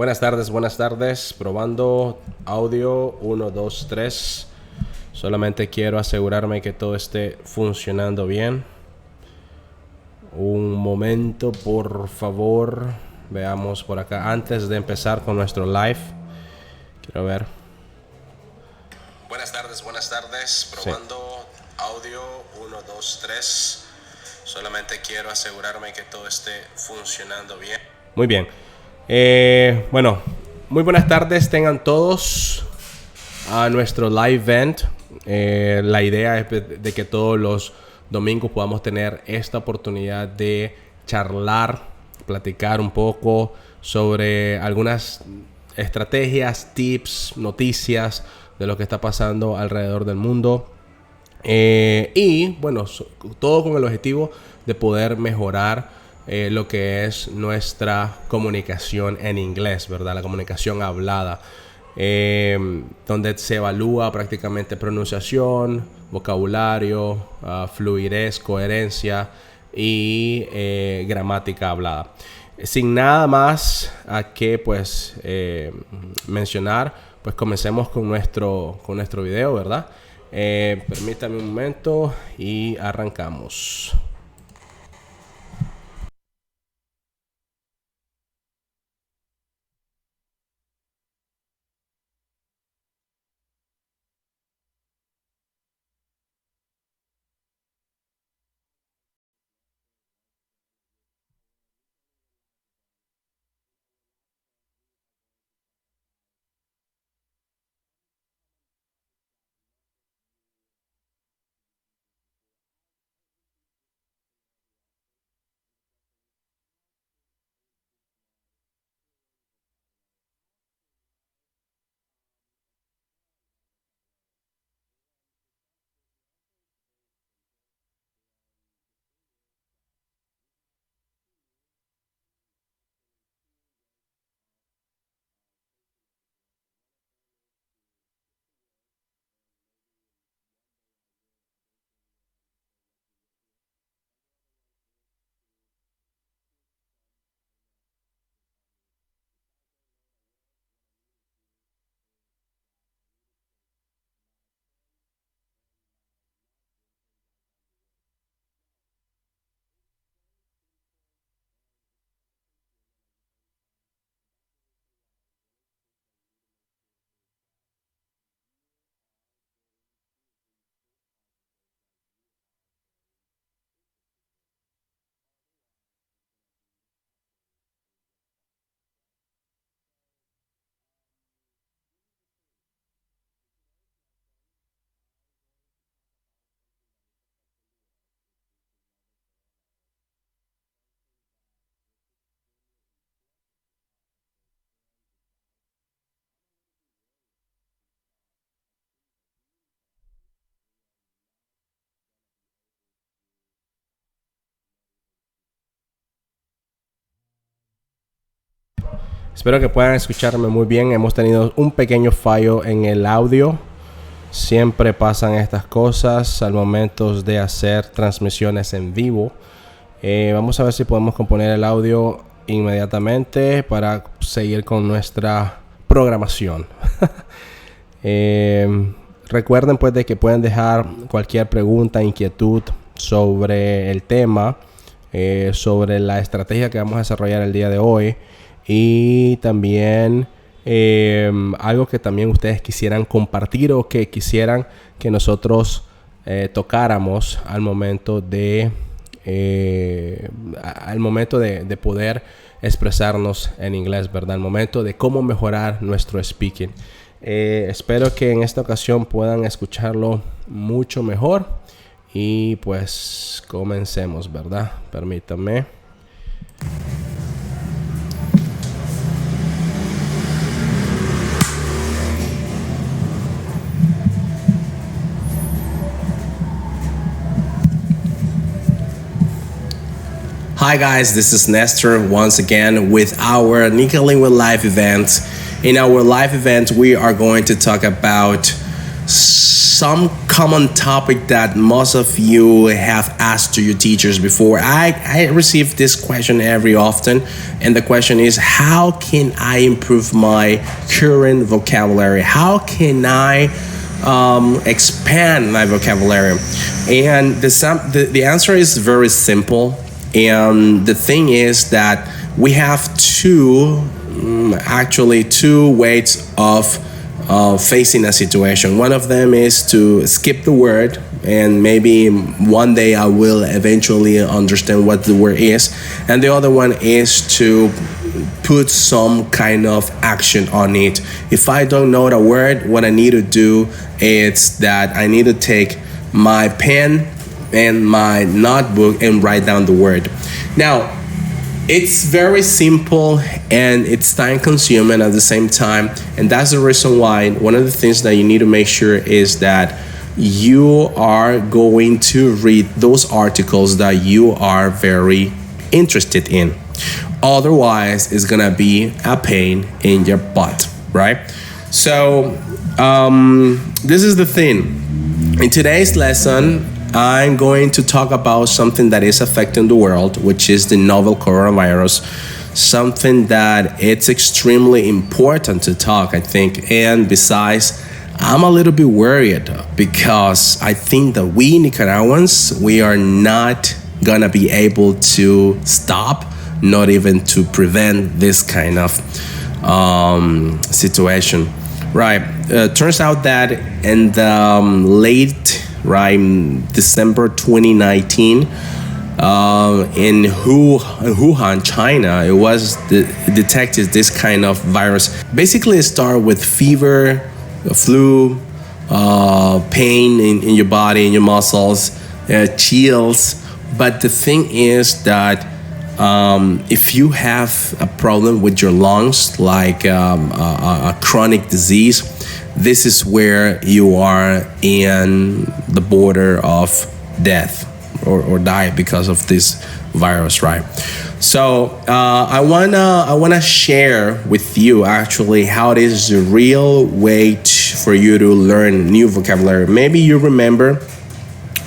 Buenas tardes. Probando audio 1, 2, 3. Solamente quiero asegurarme que todo esté funcionando bien. Un momento, por favor. Veamos por acá. Antes de empezar con nuestro live, quiero ver. Buenas tardes. Probando audio 1, 2, 3. Solamente quiero asegurarme que todo esté funcionando bien. Muy bien. Bueno, muy buenas tardes tengan todos a nuestro live event. La idea es de que todos los domingos podamos tener esta oportunidad de charlar, platicar un poco sobre algunas estrategias, tips, noticias de lo que está pasando alrededor del mundo. Y bueno, todo con el objetivo de poder mejorar lo que es nuestra comunicación en inglés, ¿verdad? La comunicación hablada, donde se evalúa prácticamente pronunciación, vocabulario, fluidez, coherencia y gramática hablada. Sin nada más a que pues mencionar, pues comencemos con nuestro video, ¿verdad? Permítame un momento y arrancamos. Espero que puedan escucharme muy bien. Hemos tenido un pequeño fallo en el audio. Siempre pasan estas cosas al momento de hacer transmisiones en vivo. Vamos a ver si podemos componer el audio inmediatamente para seguir con nuestra programación. Recuerden pues de que pueden dejar cualquier pregunta, inquietud sobre el tema, sobre la estrategia que vamos a desarrollar el día de hoy. Y también algo que también ustedes quisieran compartir o que quisieran que nosotros tocáramos al momento de poder expresarnos en inglés, ¿verdad? Al momento de cómo mejorar nuestro speaking. Espero que en esta ocasión puedan escucharlo mucho mejor. Y pues comencemos, ¿verdad? Permítanme. Hi guys, this is Nestor once again with our Nickeling with Live event. In our live event, we are going to talk about some common topic that most of you have asked to your teachers before. I receive this question every often, and the question is, how can I improve my current vocabulary? How can I expand my vocabulary? And the answer is very simple. And the thing is that we have two ways of facing a situation. One of them is to skip the word, and maybe one day I will eventually understand what the word is. And the other one is to put some kind of action on it. If I don't know the word, what I need to do is that I need to take my pen and my notebook and write down the word. Now, it's very simple and it's time consuming at the same time, and that's the reason why one of the things that you need to make sure is that you are going to read those articles that you are very interested in. Otherwise, it's gonna be a pain in your butt, right? So this is the thing. In today's lesson, I'm going to talk about something that is affecting the world, which is the novel coronavirus. Something that it's extremely important to talk, I think. And besides, I'm a little bit worried because I think that we Nicaraguans, we are not gonna be able to stop, not even to prevent this kind of situation. Right. Turns out that in the late December 2019, in Wuhan, China, it was detected this kind of virus. Basically, it started with fever, flu, pain in your body, in your muscles, chills. But the thing is that if you have a problem with your lungs, like a chronic disease, this is where you are in the border of death or die because of this virus, right? So I wanna share with you actually how it is the real way for you to learn new vocabulary. Maybe you remember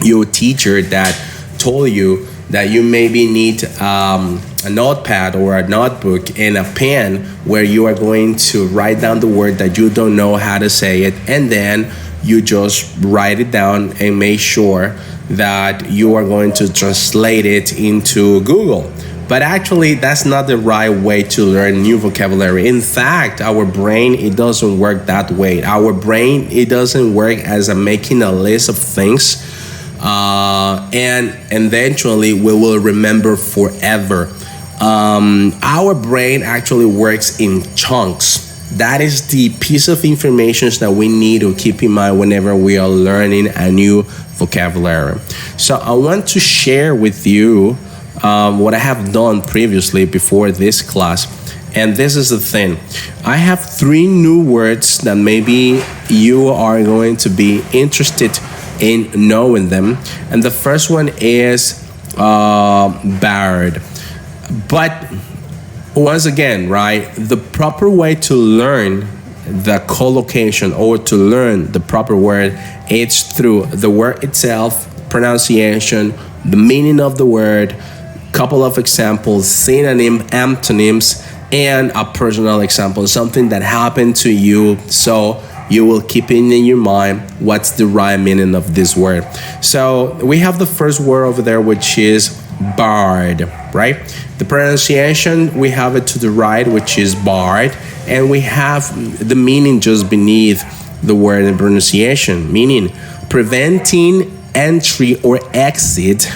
your teacher that told you that you maybe need a notepad or a notebook and a pen where you are going to write down the word that you don't know how to say it, and then you just write it down and make sure that you are going to translate it into Google. But actually, that's not the right way to learn new vocabulary. In fact, our brain, it doesn't work that way. Our brain, it doesn't work as making a list of things and eventually we will remember forever. Our brain actually works in chunks. That is the piece of information that we need to keep in mind whenever we are learning a new vocabulary. So I want to share with you what I have done previously before this class. And this is the thing. I have 3 new words that maybe you are going to be interested in knowing them. And the first one is barred. But once again, right, the proper way to learn the collocation or to learn the proper word, it's through the word itself, pronunciation, the meaning of the word, couple of examples, synonym, antonyms, and a personal example, something that happened to you, so you will keep it in your mind what's the right meaning of this word. So we have the first word over there, which is barred, right? The pronunciation, we have it to the right, which is barred, and we have the meaning just beneath the word and pronunciation, meaning preventing entry or exit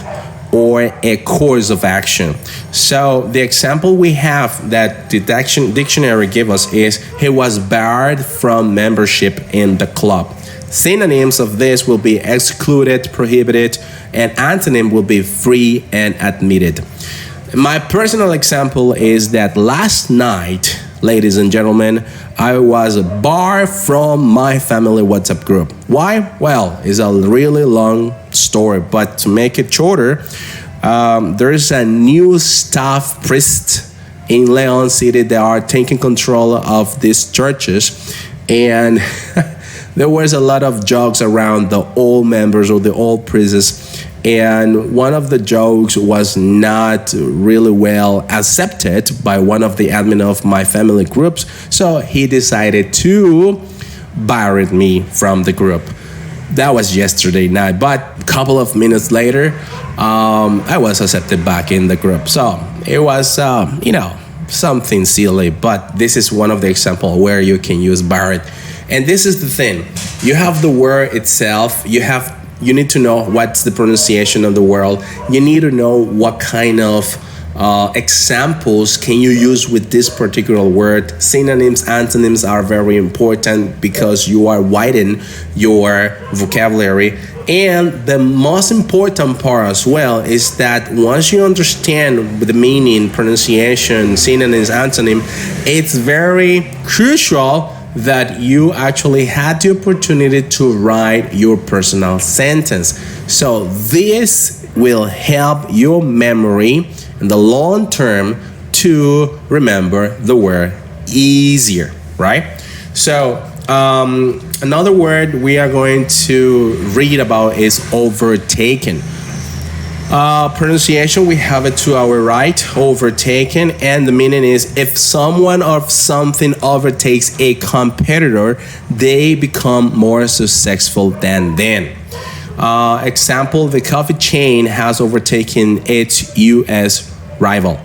or a course of action. So the example we have that the dictionary gave us is he was barred from membership in the club. Synonyms of this will be excluded, prohibited, and antonym will be free and admitted. My personal example is that last night, ladies and gentlemen, I was barred from my family WhatsApp group. Why? Well, it's a really long story, but to make it shorter, there's a new staff priest in Leon City that are taking control of these churches, and there was a lot of jokes around the old members or the old priests, and one of the jokes was not really well accepted by one of the admin of my family groups, so he decided to bury me from the group. That was yesterday night, but a couple of minutes later, I was accepted back in the group. So it was, something silly, but this is one of the examples where you can use buried. And this is the thing, you have the word itself, you need to know what's the pronunciation of the word, you need to know what kind of examples can you use with this particular word. Synonyms, antonyms are very important because you are widening your vocabulary. And the most important part as well is that once you understand the meaning, pronunciation, synonyms, antonym, it's very crucial that you actually had the opportunity to write your personal sentence. So this will help your memory in the long term to remember the word easier, right? So another word we are going to read about is overtaken. Pronunciation, we have it to our right, overtaken, and the meaning is if someone or something overtakes a competitor, they become more successful than them. Example, the coffee chain has overtaken its US rival.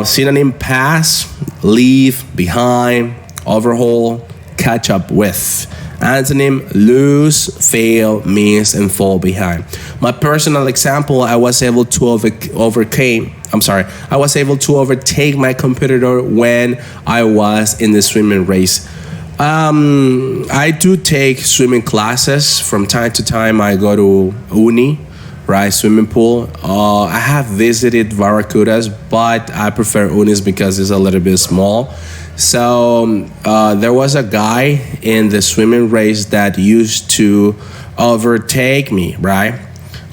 Synonym, pass, leave behind, overhaul, catch up with. Antonym, lose, fail, miss, and fall behind. My personal example, I was able to overtake my competitor when I was in the swimming race. I do take swimming classes from time to time. I go to uni, right, swimming pool. I have visited Barracudas, but I prefer unis because it's a little bit small. So there was a guy in the swimming race that used to overtake me, right?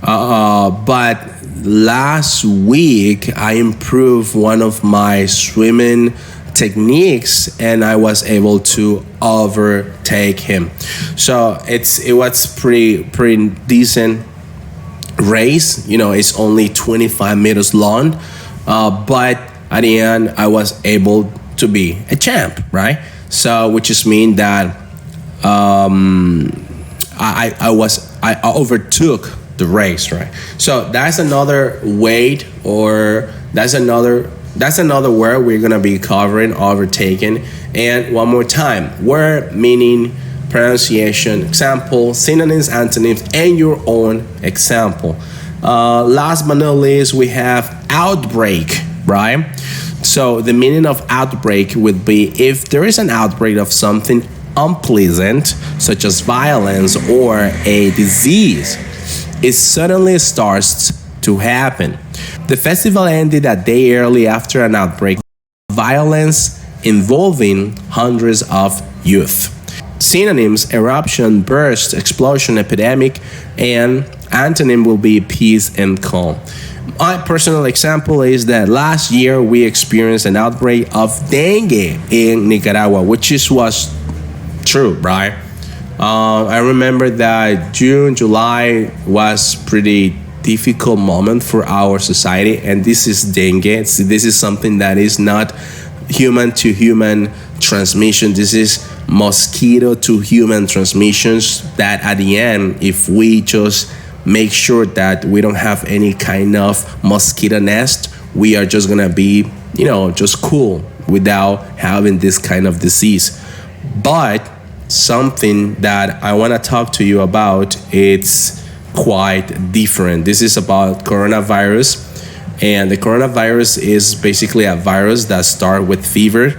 But last week I improved one of my swimming techniques and I was able to overtake him. So it was pretty decent race. It's only 25 meters long, but at the end I was able to be a champ, right? So which just means that I overtook the race, right? So that's another weight, or that's another word we're gonna be covering, overtaken. And one more time, word, meaning, pronunciation, example, synonyms, antonyms, and your own example. Last but not least, we have outbreak, right? So the meaning of outbreak would be if there is an outbreak of something unpleasant, such as violence or a disease, it suddenly starts to happen. The festival ended a day early after an outbreak of violence involving hundreds of youth. Synonyms, eruption, burst, explosion, epidemic, and antonym will be peace and calm. My personal example is that last year we experienced an outbreak of dengue in Nicaragua, which was true, right? I remember that June, July was pretty difficult moment for our society, and this is dengue. This is something that is not human to human transmission. This is mosquito to human transmissions that at the end, if we just make sure that we don't have any kind of mosquito nest, we are just gonna be, just cool without having this kind of disease. But something that I want to talk to you about, it's quite different. This is about coronavirus, and the coronavirus is basically a virus that starts with fever,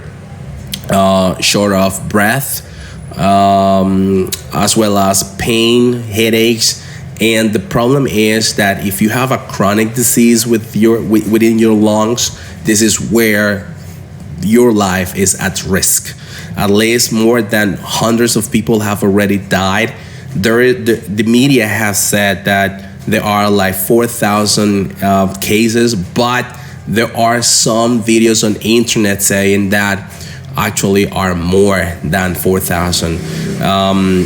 short of breath, as well as pain, headaches. And the problem is that if you have a chronic disease within your lungs, this is where your life is at risk. At least more than hundreds of people have already died. The media has said that there are like 4,000 cases, but there are some videos on the internet saying that actually are more than 4,000.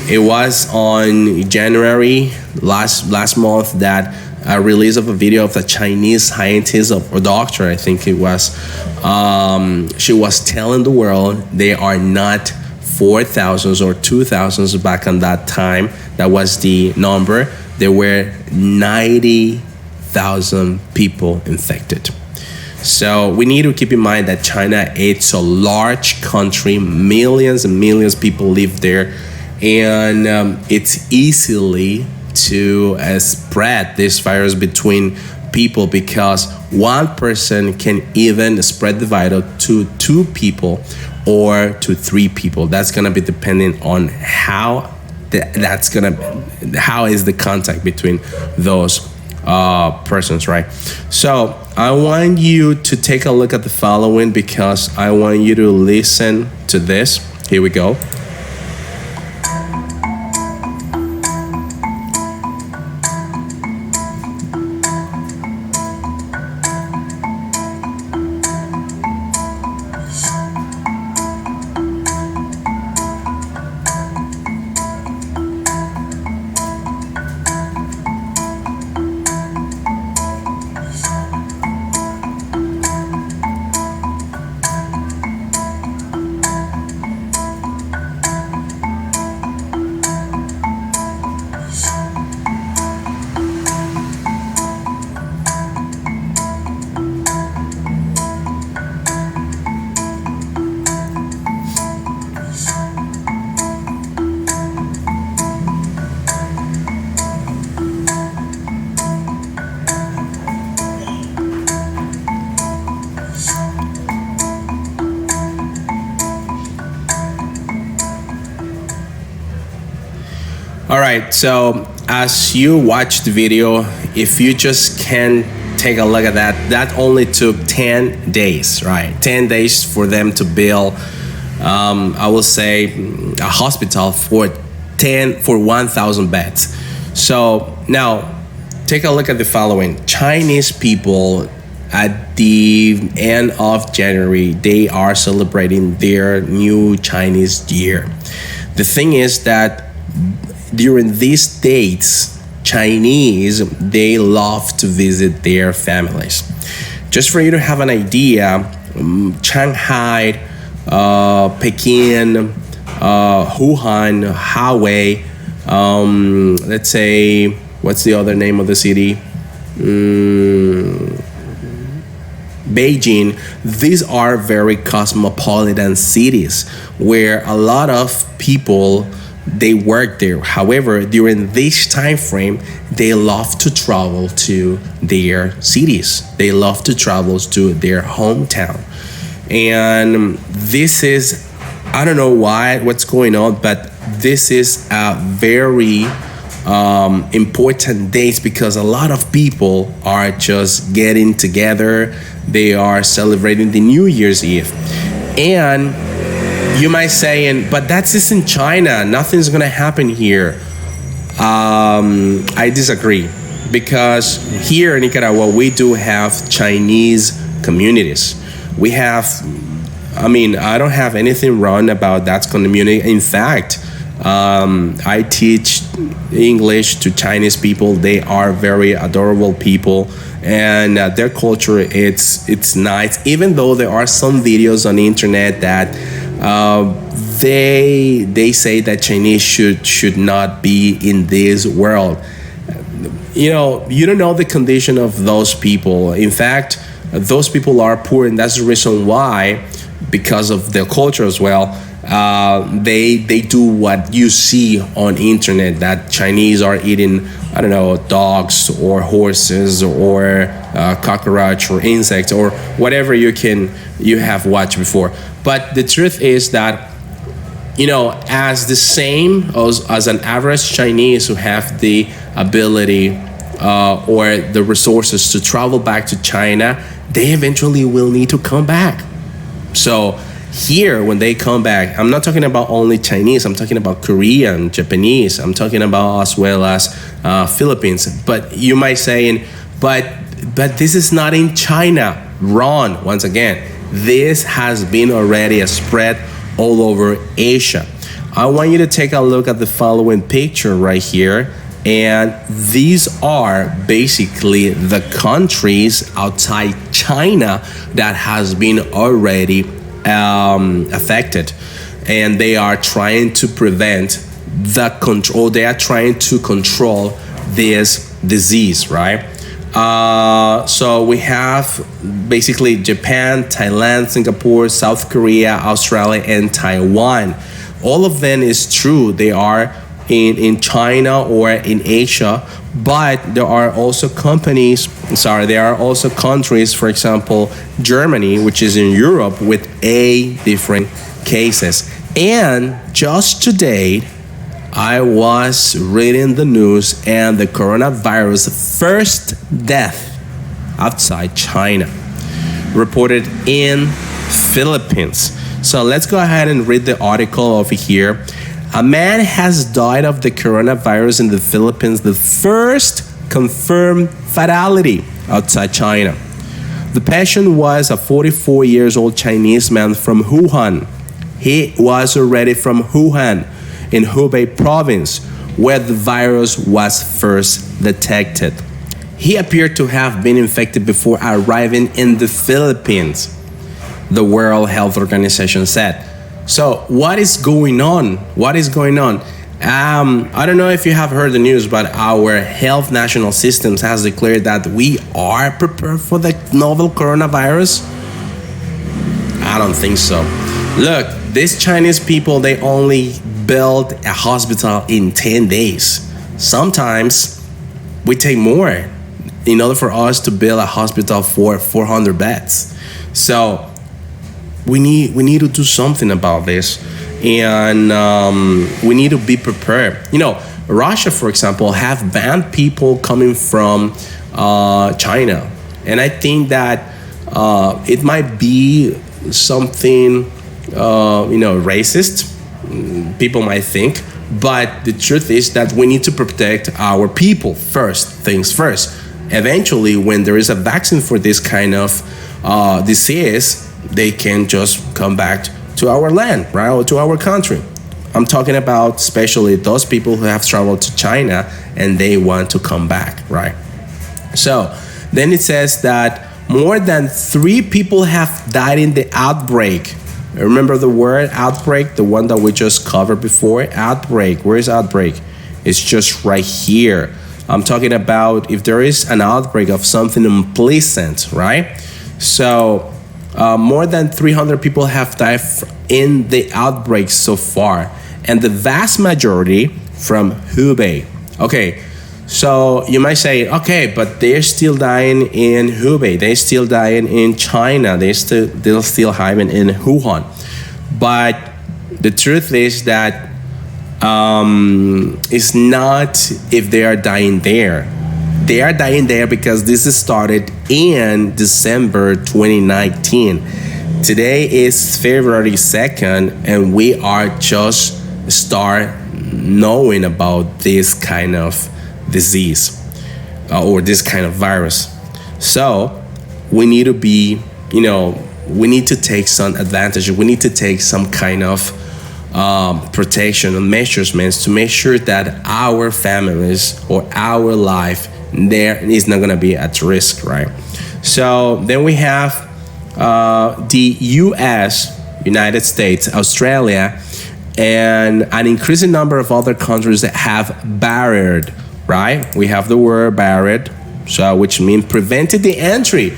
It was on January last month that a release of a video of a Chinese scientist or doctor, I think it was. She was telling the world they are not 4,000s or 2,000s back on that time. That was the number. There were 90,000 people infected. So we need to keep in mind that China, it's a large country, millions and millions of people live there, and it's easily to spread this virus between people, because one person can even spread the virus to 2 people or to 3 people. That's gonna be dependent on how is the contact between those persons, right? So I want you to take a look at the following, because I want you to listen to this. Here we go. All right, so as you watch the video, if you just can take a look at that only took 10 days, right? 10 days for them to build, I will say, a hospital for 1,000 beds. So now, take a look at the following. Chinese people, at the end of January, they are celebrating their new Chinese year. The thing is that during these dates, Chinese, they love to visit their families. Just for you to have an idea, Shanghai, Peking, Wuhan, Hawaii, let's say, what's the other name of the city? Beijing. These are very cosmopolitan cities where a lot of people, they work there. However, during this time frame, they love to travel to their cities. They love to travel to their hometown. And this is, I don't know what's going on, but this is a very important date, because a lot of people are just getting together. They are celebrating the New Year's Eve. And you might say, but that's just in China. Nothing's gonna happen here. I disagree, because here in Nicaragua, we do have Chinese communities. We have, I don't have anything wrong about that community. In fact, I teach English to Chinese people. They are very adorable people, and their culture, it's nice. Even though there are some videos on the internet that they say that Chinese should not be in this world. You don't know the condition of those people. In fact, those people are poor, and that's the reason why, because of their culture as well, they do what you see on internet, that Chinese are eating, I don't know, dogs or horses or cockroach or insects or whatever you have watched before. But the truth is that, as the same as an average Chinese who have the ability or the resources to travel back to China, they eventually will need to come back. So here, when they come back, I'm not talking about only Chinese, I'm talking about Korean, Japanese, I'm talking about as well as Philippines. But you might say, but this is not in China. Wrong, once again. this has been already a spread all over Asia. I want you to take a look at the following picture right here. And these are basically the countries outside China that has been already affected. And they are trying to prevent the control, they are trying to control this disease, right? So we have basically Japan, Thailand, Singapore, South Korea, Australia, and Taiwan. All of them is true. They are in China or in Asia, but there are also there are also countries, for example, Germany, which is in Europe, with 8 different cases. And just today, I was reading the news, and the coronavirus first death outside China reported in Philippines. So let's go ahead and read the article over here. A man has died of the coronavirus in the Philippines, the first confirmed fatality outside China. The patient was a 44 years old Chinese man from Wuhan. He was already from Wuhan in Hubei province, where the virus was first detected. He appeared to have been infected before arriving in the Philippines, the World Health Organization said. So what is going on? What is going on? I don't know if you have heard the news, but our health national systems has declared that we are prepared for the novel coronavirus. I don't think so. Look, these Chinese people, they only built a hospital in 10 days. Sometimes we take more in order for us to build a hospital for 400 beds. So we need to do something about this, and we need to be prepared. You know, Russia, for example, have banned people coming from China, and I think that it might be something racist. People might think, but the truth is that we need to protect our people first. Things first. Eventually, when there is a vaccine for this kind of disease, they can just come back to our land, right, or to our country. I'm talking about especially those people who have traveled to China and they want to come back, right? So then it says that more than 3 people have died in the outbreak. Remember the word outbreak, the one that we just covered before? Outbreak. Where is outbreak? It's just right here. I'm talking about if there is an outbreak of something unpleasant, right? So more than 300 people have died in the outbreak so far, and the vast majority from Hubei. Okay, so you might say, okay, but they're still dying in Hubei, they're still dying in China, they're still dying in Wuhan. But the truth is that it's not if they are dying there. They are dying there because this started in December 2019. Today is February 2nd, and we are just start knowing about this kind of disease or this kind of virus. So we need to be, we need to take some advantage. We need to take some kind of protection and measurements to make sure that our families or our life there is not going to be at risk, right? So then we have the US, United States, Australia, and an increasing number of other countries that have barred, right? We have the word barred, so which means prevented the entry,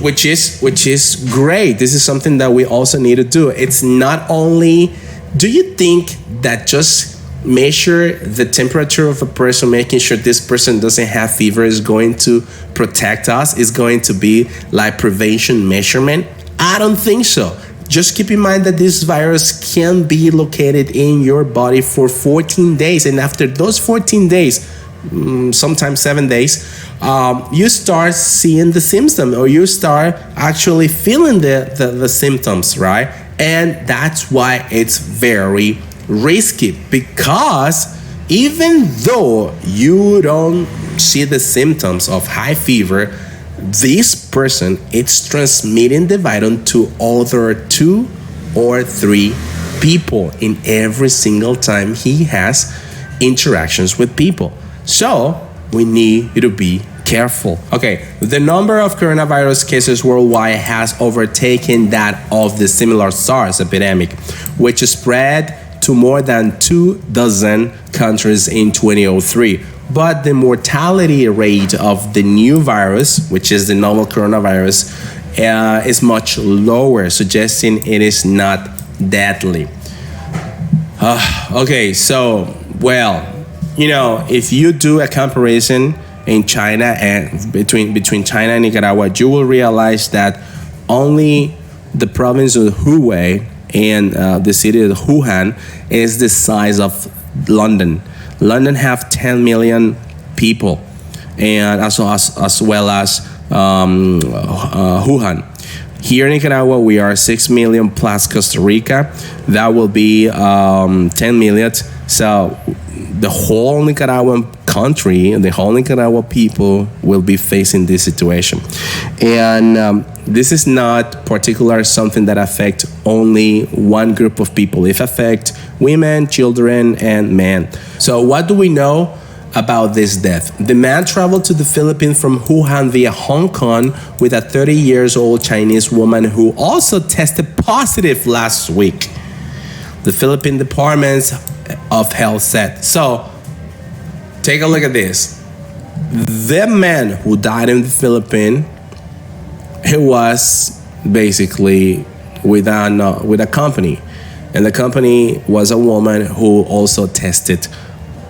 which is great. This is something that we also need to do. It's not only, do you think that just measure the temperature of a person, making sure this person doesn't have fever, is going to protect us, is going to be like prevention measurement? I don't think so. Just keep in mind that this virus can be located in your body for 14 days. And after those 14 days, sometimes 7 days, you start seeing the symptoms, or you start actually feeling the symptoms, right? And that's why it's very risky, because even though you don't see the symptoms of high fever, this person is transmitting the virus to other 2 or 3 people in every single time he has interactions with people. So we need to be careful. Okay, the number of coronavirus cases worldwide has overtaken that of the similar SARS epidemic, which spread to more than 24 countries in 2003. But the mortality rate of the new virus, which is the novel coronavirus, is much lower, suggesting it is not deadly. Okay, so, well, if you do a comparison in China and between China and Nicaragua, you will realize that only the province of Hubei and the city of Wuhan is the size of London. London have 10 million people, and as well as Wuhan. Here in Nicaragua, we are 6 million plus Costa Rica. That will be 10 million. So the whole Nicaraguan country and the whole Nicaragua people will be facing this situation. And this is not particular something that affects only one group of people. It affects women, children, and men. So what do we know about this death? The man traveled to the Philippines from Wuhan via Hong Kong with a 30-year-old Chinese woman who also tested positive last week, the Philippine Department of Health said. So take a look at this. The man who died in the Philippines, he was basically with a company, and the company was a woman who also tested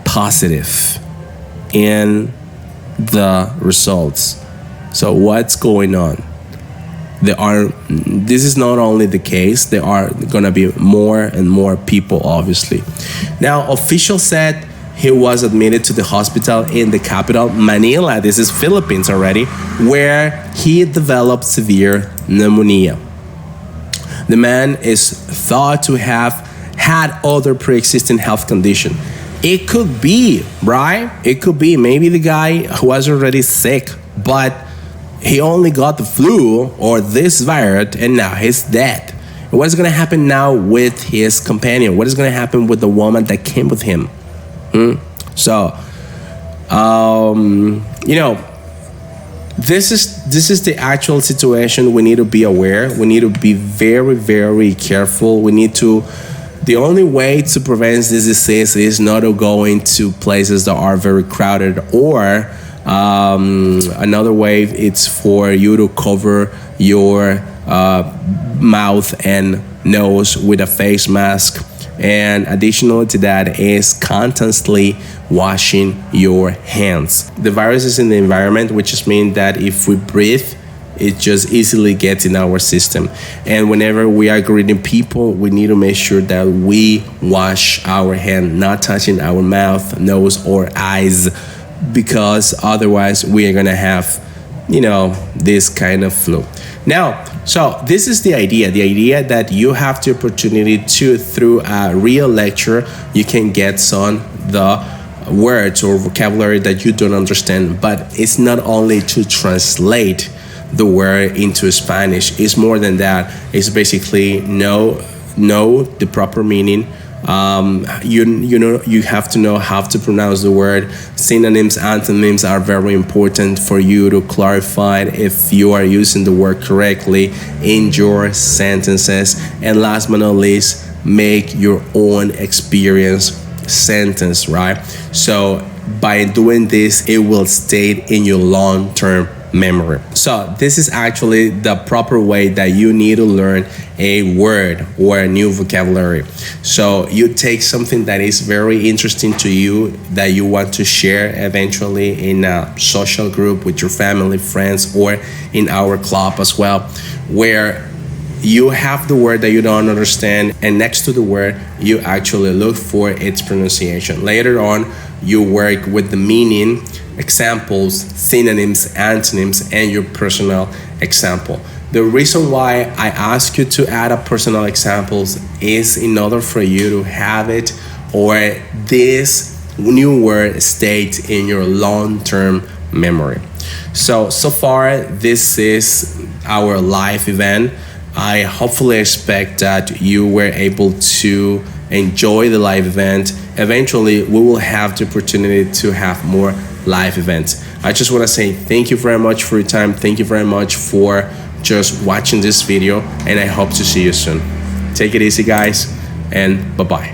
positive in the results. So what's going on? This is not only the case, there are going to be more and more people, obviously. Now, officials said he was admitted to the hospital in the capital, Manila. This is Philippines already, where he developed severe pneumonia. The man is thought to have had other pre-existing health conditions. It could be, right? It could be maybe the guy who was already sick, but he only got the flu or this virus and now he's dead. What is going to happen now with his companion? What is going to happen with the woman that came with him? So, this is the actual situation. We need to be aware. We need to be very, very careful. The only way to prevent this disease is not to go into places that are very crowded, or another way, it's for you to cover your mouth and nose with a face mask. And additional to that is constantly washing your hands. The virus is in the environment, which just means that if we breathe, it just easily gets in our system. And whenever we are greeting people, we need to make sure that we wash our hand, not touching our mouth, nose, or eyes, because otherwise we are gonna have, this kind of flu. Now, so this is the idea that you have the opportunity to, through a real lecture, you can get some the words or vocabulary that you don't understand. But it's not only to translate the word into Spanish. It's more than that. It's basically know the proper meaning. You have to know how to pronounce the word. Synonyms, antonyms are very important for you to clarify if you are using the word correctly in your sentences. And last but not least, make your own experience sentence, right? So by doing this, it will stay in your long-term memory. So this is actually the proper way that you need to learn a word or a new vocabulary. So you take something that is very interesting to you, that you want to share eventually in a social group with your family, friends, or in our club as well, where you have the word that you don't understand, and next to the word, you actually look for its pronunciation. Later on, you work with the meaning, examples, synonyms, antonyms, and your personal example. The reason why I ask you to add up personal examples is in order for you to have it, or this new word stays in your long-term memory. So far, this is our live event. I hopefully expect that you were able to enjoy the live event. Eventually, we will have the opportunity to have more live events. I just want to say thank you very much for your time. Thank you very much for just watching this video, and I hope to see you soon. Take it easy, guys, and bye-bye.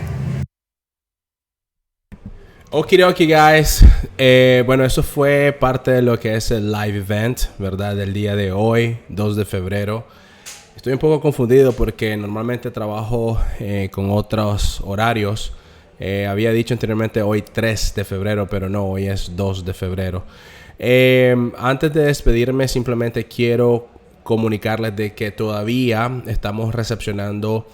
Okidoki, guys. Bueno, eso fue parte de lo que es el live event, ¿verdad? Del día de hoy, 2 de febrero. Estoy un poco confundido porque normalmente trabajo con otros horarios. Había dicho anteriormente hoy 3 de febrero, pero no, hoy es 2 de febrero. Antes de despedirme, simplemente quiero comunicarles de que todavía estamos recepcionando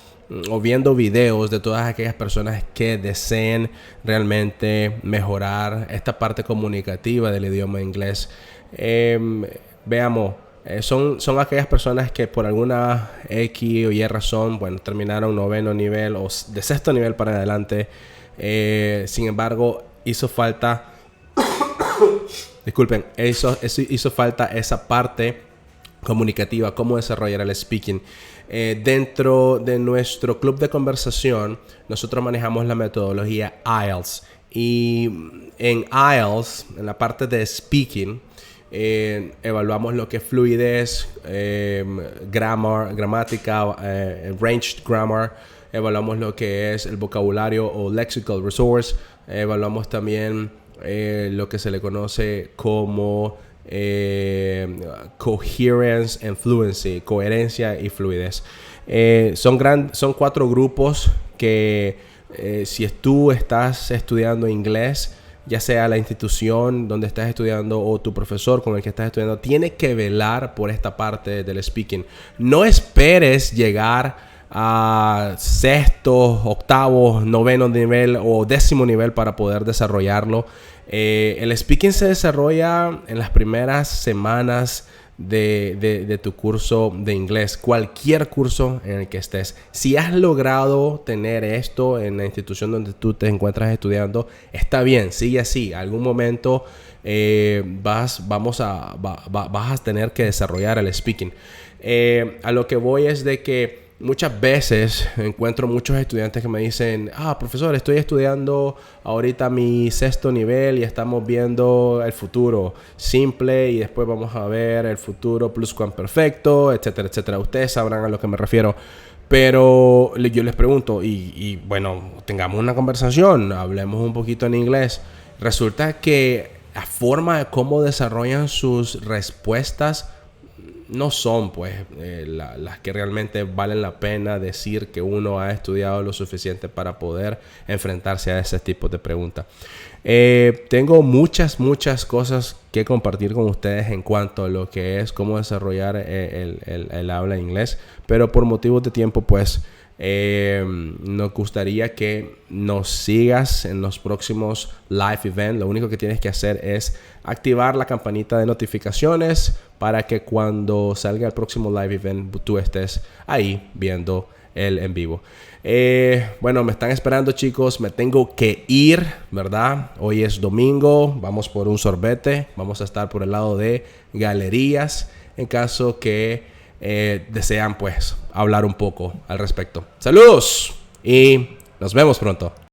o viendo videos de todas aquellas personas que deseen realmente mejorar esta parte comunicativa del idioma inglés. Veamos, son aquellas personas que por alguna X o Y razón, bueno, terminaron 9º nivel o de 6º nivel para adelante. Sin embargo, hizo falta disculpen, eso hizo falta esa parte comunicativa, cómo desarrollar el speaking. Dentro de nuestro club de conversación, nosotros manejamos la metodología IELTS. Y en IELTS, en la parte de speaking, evaluamos lo que es fluidez, gramática, ranged grammar. Evaluamos lo que es el vocabulario o lexical resource. Evaluamos también lo que se le conoce como coherence and fluency, coherencia y fluidez. Son 4 grupos que si tú estás estudiando inglés, ya sea la institución donde estás estudiando o tu profesor con el que estás estudiando, tiene que velar por esta parte del speaking. No esperes llegar a 6º, 8º, 9º nivel o 10º nivel para poder desarrollarlo. El speaking se desarrolla en las primeras semanas de tu curso de inglés, cualquier curso en el que estés. Si has logrado tener esto en la institución donde tú te encuentras estudiando, está bien, sigue así. Algún momento vas a tener que desarrollar el speaking. A lo que voy es de que muchas veces encuentro muchos estudiantes que me dicen: profesor, estoy estudiando ahorita mi 6º nivel y estamos viendo el futuro simple y después vamos a ver el futuro pluscuamperfecto, etcétera, etcétera. Ustedes sabrán a lo que me refiero. Pero yo les pregunto, y bueno, tengamos una conversación, hablemos un poquito en inglés. Resulta que la forma de cómo desarrollan sus respuestas no son pues las que realmente valen la pena decir que uno ha estudiado lo suficiente para poder enfrentarse a ese tipo de preguntas. Tengo muchas cosas que compartir con ustedes en cuanto a lo que es cómo desarrollar el habla inglés, pero por motivos de tiempo pues nos gustaría que nos sigas en los próximos live events. Lo único que tienes que hacer es activar la campanita de notificaciones para que cuando salga el próximo live event tú estés ahí viendo el en vivo. Bueno, me están esperando, chicos. Me tengo que ir, ¿verdad? Hoy es domingo. Vamos por un sorbete. Vamos a estar por el lado de galerías en caso que desean pues hablar un poco al respecto. Saludos y nos vemos pronto.